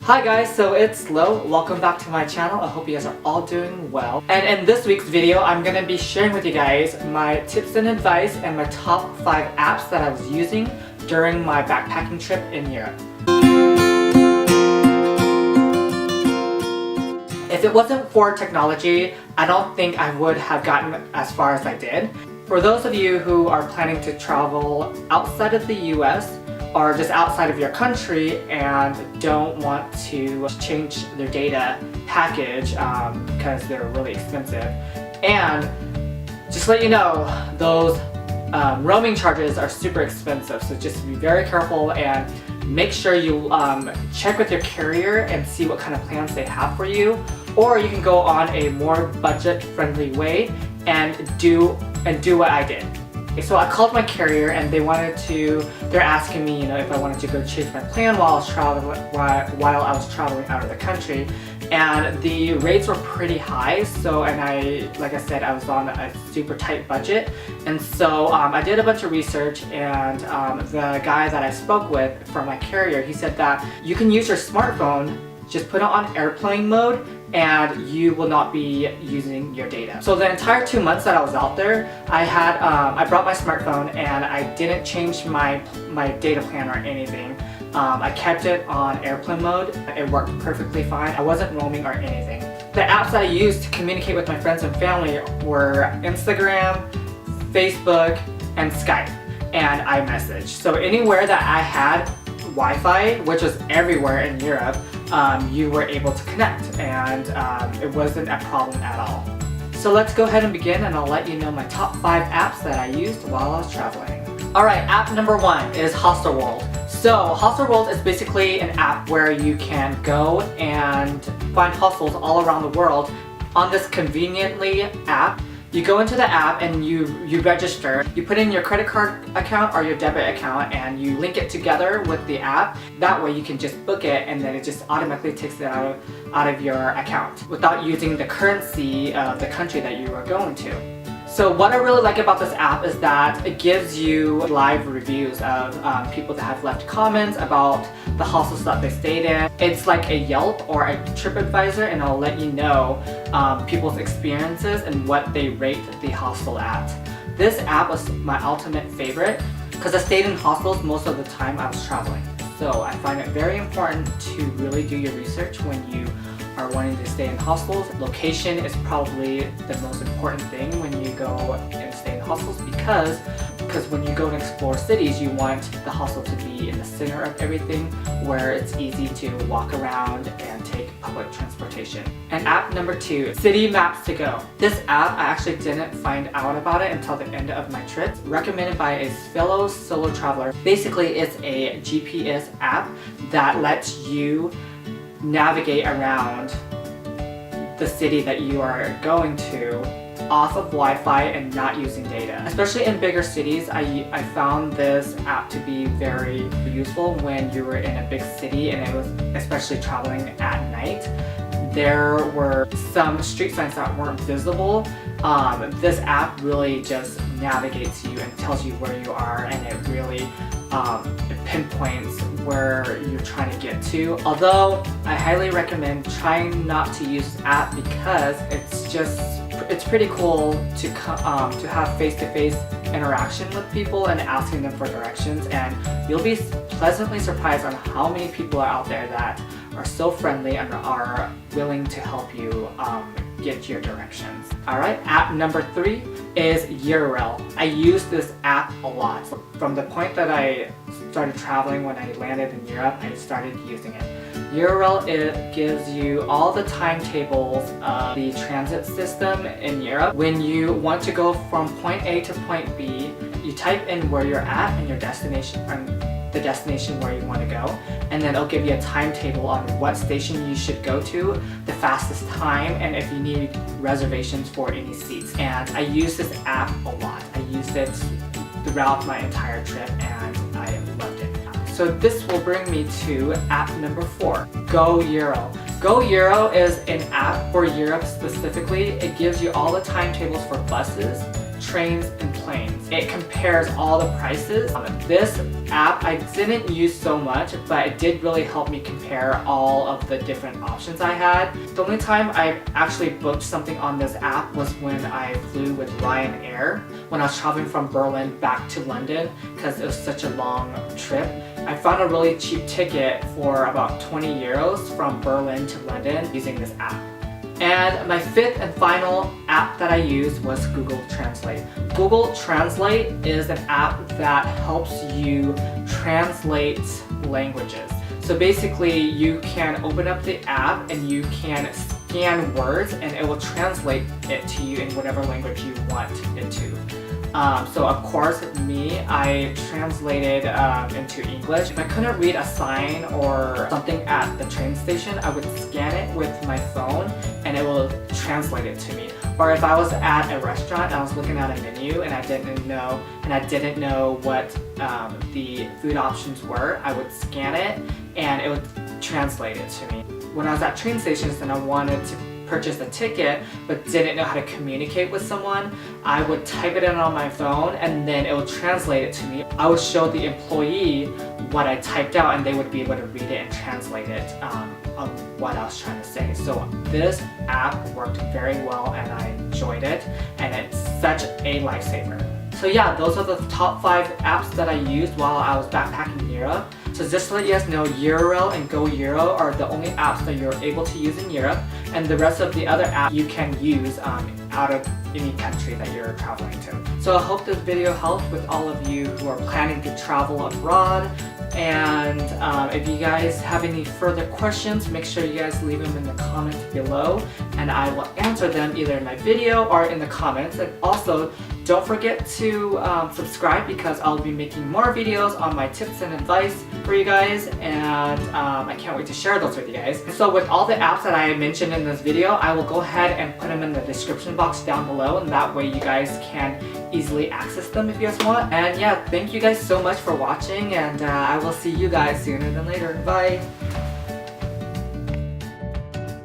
Hi guys, so it's Lo. Welcome back to my channel. I hope you guys are all doing well. And in this week's video, I'm going to be sharing with you guys my tips and advice and my top 5 apps that I was using during my backpacking trip in Europe. If it wasn't for technology, I don't think I would have gotten as far as I did. For those of you who are planning to travel outside of the US, or just outside of your country and don't want to change their data package because they're really expensive. And just to let you know, those roaming charges are super expensive, so just be very careful and make sure you check with your carrier and see what kind of plans they have for you. Or you can go on a more budget-friendly way and do what I did. So I called my carrier and they're asking me, if I wanted to go change my plan while I was traveling out of the country. And the rates were pretty high, like I said, I was on a super tight budget. And so I did a bunch of research, and the guy that I spoke with from my carrier, he said that you can use your smartphone, just put it on airplane mode, and you will not be using your data. So the entire 2 months that I was out there, I brought my smartphone and I didn't change my data plan or anything. I kept it on airplane mode. It worked perfectly fine. I wasn't roaming or anything. The apps that I used to communicate with my friends and family were Instagram, Facebook, and Skype, and iMessage. So anywhere that I had Wi-Fi, which was everywhere in Europe, you were able to connect, and it wasn't a problem at all. So let's go ahead and begin, and I'll let you know my top 5 apps that I used while I was traveling. Alright, app number 1 is HOSTEL. So HOSTEL is basically an app where you can go and find hostels all around the world on this conveniently app. You go into the app and you register. You put in your credit card account or your debit account and you link it together with the app. That way you can just book it and then it just automatically takes it out of your account without using the currency of the country that you are going to. So what I really like about this app is that it gives you live reviews of people that have left comments about the hostels that they stayed in. It's like a Yelp or a TripAdvisor, and it'll let you know people's experiences and what they rate the hostel at. This app was my ultimate favorite because I stayed in hostels most of the time I was traveling. So I find it very important to really do your research when you are wanting to stay in hostels. Location is probably the most important thing when you go and stay in hostels because when you go and explore cities, you want the hostel to be in the center of everything where it's easy to walk around and take public transportation. And app number 2, City Maps to Go. This app, I actually didn't find out about it until the end of my trip. Recommended by a fellow solo traveler. Basically, it's a GPS app that lets you navigate around the city that you are going to off of Wi-Fi and not using data. Especially in bigger cities, I found this app to be very useful when you were in a big city, and it was especially traveling at night. There were some street signs that weren't visible. This app really just navigates you and tells you where you are, and it really it pinpoints where you're trying to get to. Although I highly recommend trying not to use this app because it's pretty cool to have face-to-face interaction with people and asking them for directions, and you'll be pleasantly surprised on how many people are out there that are so friendly and are willing to help you get your directions. Alright, app number 3 is EURAIL. I use this app a lot. From the point that I started traveling when I landed in Europe, I started using it. EURAIL, it gives you all the timetables of the transit system in Europe. When you want to go from point A to point B, you type in where you're at and your destination, the destination where you want to go, and then it'll give you a timetable on what station you should go to, the fastest time, and if you need reservations for any seats. And I use this app a lot. I used it throughout my entire trip and I loved it. So this will bring me to app number 4, GOEURO. GoEURO is an app for Europe specifically. It gives you all the timetables for buses, trains, and planes. It compares all the prices. This app I didn't use so much, but it did really help me compare all of the different options I had. The only time I actually booked something on this app was when I flew with Ryanair when I was traveling from Berlin back to London because it was such a long trip. I found a really cheap ticket for about 20 euros from Berlin to London using this app. And my fifth and final app that I used was Google Translate. Google Translate is an app that helps you translate languages. So basically you can open up the app and you can scan words and it will translate it to you in whatever language you want it to. So of course, I translated into English. If I couldn't read a sign or something at the train station, I would scan it with my phone and it will translate it to me. Or if I was at a restaurant and I was looking at a menu and I didn't know what the food options were, I would scan it and it would translate it to me. When I was at train stations and I wanted to purchase a ticket but didn't know how to communicate with someone, I would type it in on my phone and then it would translate it to me. I would show the employee what I typed out and they would be able to read it and translate it on what I was trying to say. So this app worked very well and I enjoyed it and it's such a lifesaver. So yeah, those are the top 5 apps that I used while I was backpacking in Europe. So just to let you guys know, EURAIL and GOEURO are the only apps that you're able to use in Europe, and the rest of the other apps you can use out of any country that you're traveling to. So I hope this video helped with all of you who are planning to travel abroad. And if you guys have any further questions, make sure you guys leave them in the comments below and I will answer them either in my video or in the comments. And also, don't forget to subscribe because I'll be making more videos on my tips and advice for you guys, and I can't wait to share those with you guys. So with all the apps that I mentioned in this video, I will go ahead and put them in the description box down below, and that way you guys can easily access them if you guys want. And yeah, thank you guys so much for watching, and I will see you guys sooner than later. Bye!